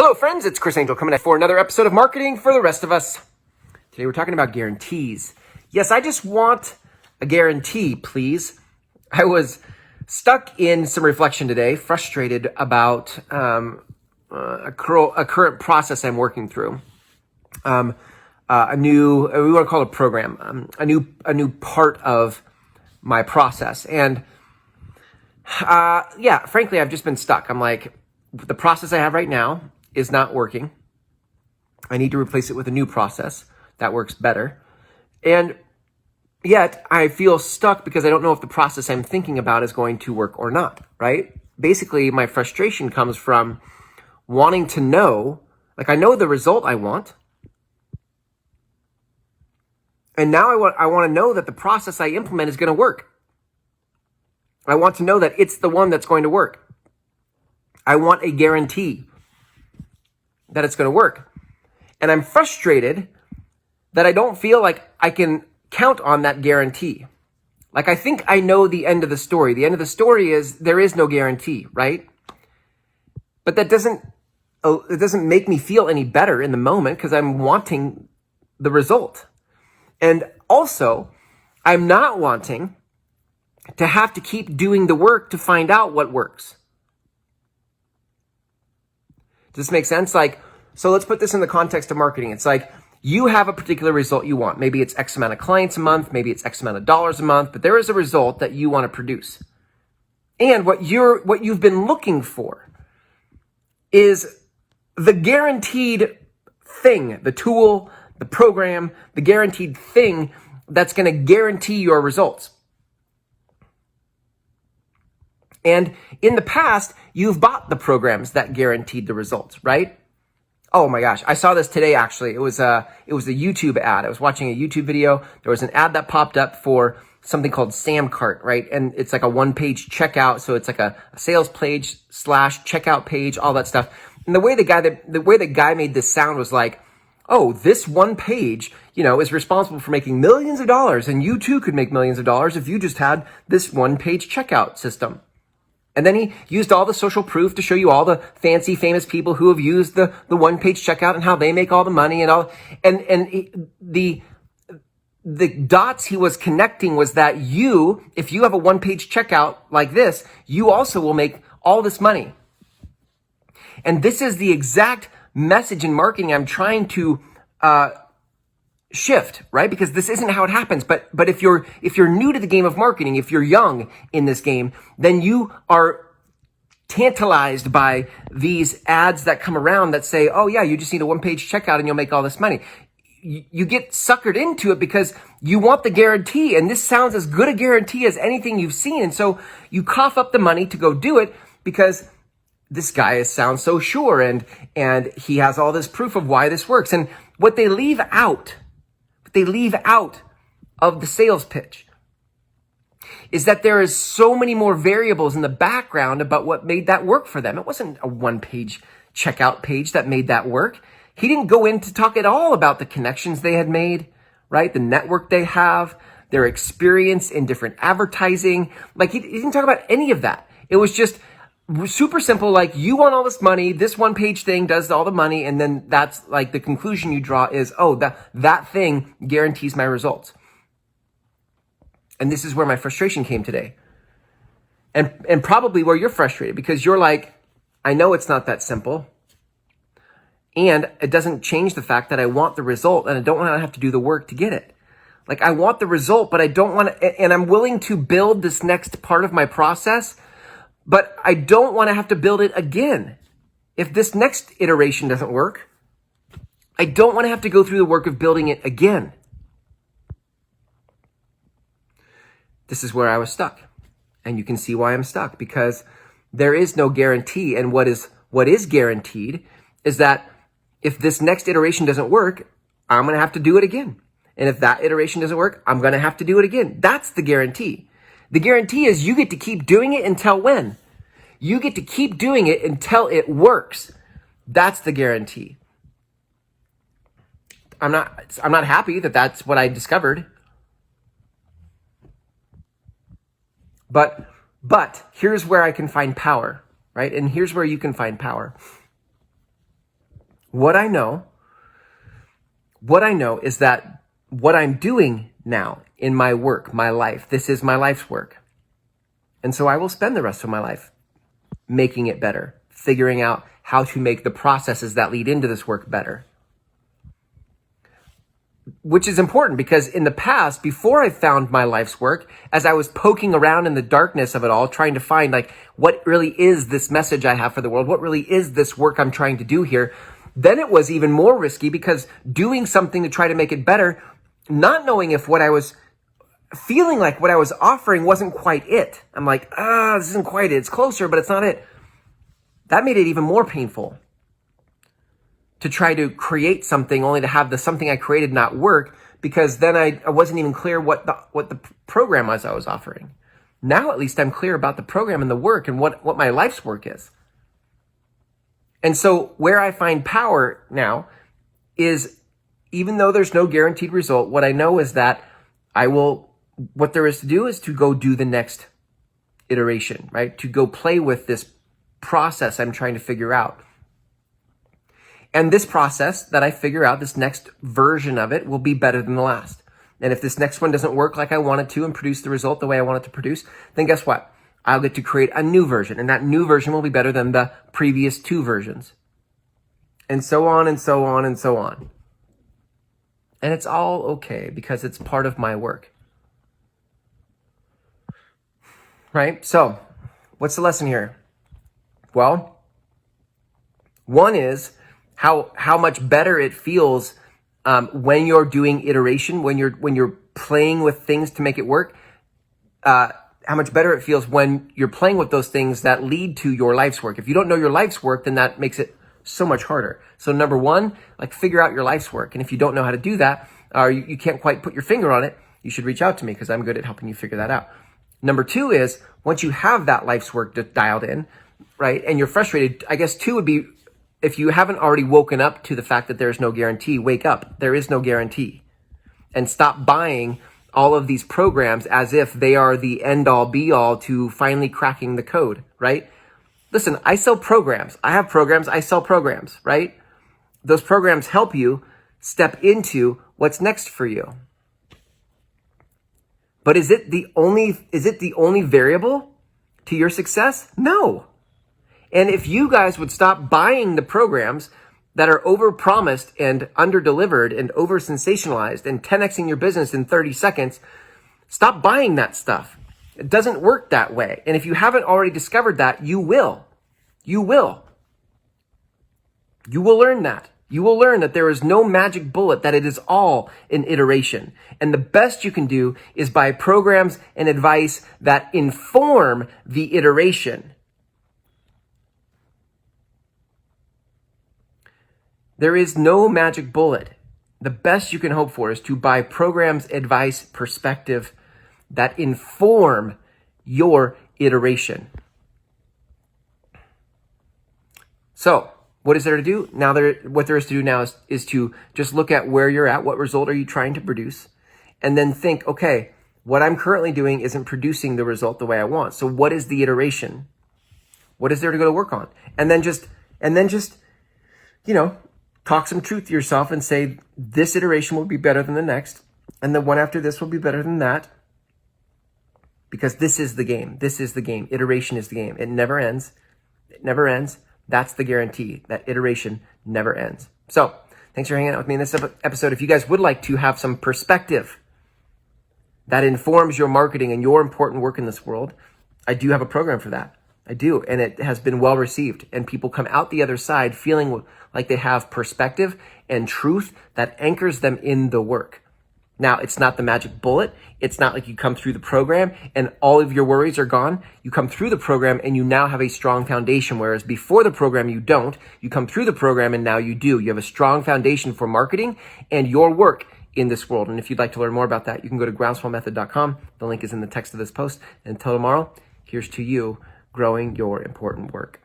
Hello friends, it's Chris Angel coming for another episode of Marketing for the Rest of Us. Today we're talking about guarantees. Yes, I just want a guarantee, please. I was stuck in some reflection today, frustrated about a current process I'm working through. We want to call it a program, a new part of my process. And frankly, I've just been stuck. I'm like, the process I have right now is not working. I need to replace it with a new process that works better. And yet I feel stuck because I don't know if the process I'm thinking about is going to work or not, right? Basically, my frustration comes from wanting to know, like I know the result I want. And now I want to know that the process I implement is going to work. I want to know that it's the one that's going to work. I want a guarantee that it's going to work. And I'm frustrated that I don't feel like I can count on that guarantee. Like I think I know the end of the story. The end of the story is there is no guarantee, right? But that doesn't make me feel any better in the moment because I'm wanting the result. And also, I'm not wanting to have to keep doing the work to find out what works. Does this make sense? So let's put this in the context of marketing. It's like you have a particular result you want. Maybe it's X amount of clients a month. Maybe it's X amount of dollars a month, but there is a result that you want to produce. And what you've been looking for is the guaranteed thing, the tool, the program, the guaranteed thing that's going to guarantee your results. And in the past, you've bought the programs that guaranteed the results, right? Oh my gosh, I saw this today actually. It was a YouTube ad. I was watching a YouTube video. There was an ad that popped up for something called Samcart, right? And it's like a one-page checkout, so it's like a sales page / checkout page, all that stuff. And the way the guy made this sound was like, oh, this one page, is responsible for making millions of dollars, and you too could make millions of dollars if you just had this one-page checkout system. And then he used all the social proof to show you all the fancy, famous people who have used the one-page checkout and how they make all the money and all. And the dots he was connecting was that if you have a one-page checkout like this, you also will make all this money. And this is the exact message in marketing I'm trying to shift, right? Because this isn't how it happens. But if you're new to the game of marketing, if you're young in this game, then you are tantalized by these ads that come around that say, oh yeah, you just need a one-page checkout and you'll make all this money. You get suckered into it because you want the guarantee, and this sounds as good a guarantee as anything you've seen. And so you cough up the money to go do it because this guy sounds so sure and he has all this proof of why this works. And what they leave out of the sales pitch is that there is so many more variables in the background about what made that work for them. It wasn't a one-page checkout page that made that work. He didn't go in to talk at all about the connections they had made, right? The network they have, their experience in different advertising. Like he didn't talk about any of that. It was just super simple, like you want all this money, this one-page thing does all the money, and then that's like the conclusion you draw is, oh, that thing guarantees my results. And this is where my frustration came today. And probably where you're frustrated because you're like, I know it's not that simple. And it doesn't change the fact that I want the result and I don't want to have to do the work to get it. Like I want the result, but I don't want to, and I'm willing to build this next part of my process, but I don't want to have to build it again. If this next iteration doesn't work, I don't want to have to go through the work of building it again. This is where I was stuck. And you can see why I'm stuck, because there is no guarantee. And what is guaranteed is that if this next iteration doesn't work, I'm going to have to do it again. And if that iteration doesn't work, I'm going to have to do it again. That's the guarantee. The guarantee is you get to keep doing it until when? You get to keep doing it until it works. That's the guarantee. I'm not happy that that's what I discovered. But here's where I can find power, right? And here's where you can find power. What I know is that what I'm doing now in my work, my life, this is my life's work. And so I will spend the rest of my life making it better, figuring out how to make the processes that lead into this work better. Which is important because in the past, before I found my life's work, as I was poking around in the darkness of it all, trying to find like, what really is this message I have for the world? What really is this work I'm trying to do here? Then it was even more risky because doing something to try to make it better, not knowing if what I was feeling like what I was offering wasn't quite it. I'm like, this isn't quite it. It's closer, but it's not it. That made it even more painful to try to create something only to have the something I created not work, because then I wasn't even clear what the program was I was offering. Now at least I'm clear about the program and the work and what my life's work is. And so where I find power now is, even though there's no guaranteed result, what I know is that what there is to do is to go do the next iteration, right? To go play with this process I'm trying to figure out. And this process that I figure out, this next version of it, will be better than the last. And if this next one doesn't work like I want it to and produce the result the way I want it to produce, then guess what? I'll get to create a new version, and that new version will be better than the previous two versions. And so on and so on and so on. And it's all okay because it's part of my work. Right? So, what's the lesson here? Well, one is how much better it feels when you're doing iteration, when you're playing with things to make it work. How much better it feels when you're playing with those things that lead to your life's work. If you don't know your life's work, then that makes it so much harder. So number one, like, figure out your life's work. And if you don't know how to do that, or you can't quite put your finger on it, you should reach out to me because I'm good at helping you figure that out. Number two is, once you have that life's work dialed in, right, and you're frustrated, I guess two would be, if you haven't already woken up to the fact that there's no guarantee, wake up. There is no guarantee. And stop buying all of these programs as if they are the end-all be-all to finally cracking the code, right? Listen, I sell programs. I have programs. I sell programs, right? Those programs help you step into what's next for you. But is it the only variable to your success? No. And if you guys would stop buying the programs that are over-promised and under-delivered and over-sensationalized and 10xing your business in 30 seconds, stop buying that stuff. It doesn't work that way. And if you haven't already discovered that, you will. You will. You will learn that. You will learn that there is no magic bullet, that it is all an iteration. And the best you can do is buy programs and advice that inform the iteration. There is no magic bullet. The best you can hope for is to buy programs, advice, perspective that inform your iteration. So, what is there to do? What there is to do now is to just look at where you're at, what result are you trying to produce, and then think, okay, what I'm currently doing isn't producing the result the way I want. So what is the iteration? What is there to go to work on? And then just, talk some truth to yourself and say, this iteration will be better than the next, and the one after this will be better than that, because this is the game. This is the game. Iteration is the game. It never ends. It never ends. That's the guarantee. That iteration never ends. So, thanks for hanging out with me in this episode. If you guys would like to have some perspective that informs your marketing and your important work in this world, I do have a program for that. I do, and it has been well received, and people come out the other side feeling like they have perspective and truth that anchors them in the work. Now, it's not the magic bullet. It's not like you come through the program and all of your worries are gone. You come through the program and you now have a strong foundation, whereas before the program you don't. You come through the program and now you do. You have a strong foundation for marketing and your work in this world. And if you'd like to learn more about that, you can go to groundswellmethod.com. The link is in the text of this post. Until tomorrow, here's to you growing your important work.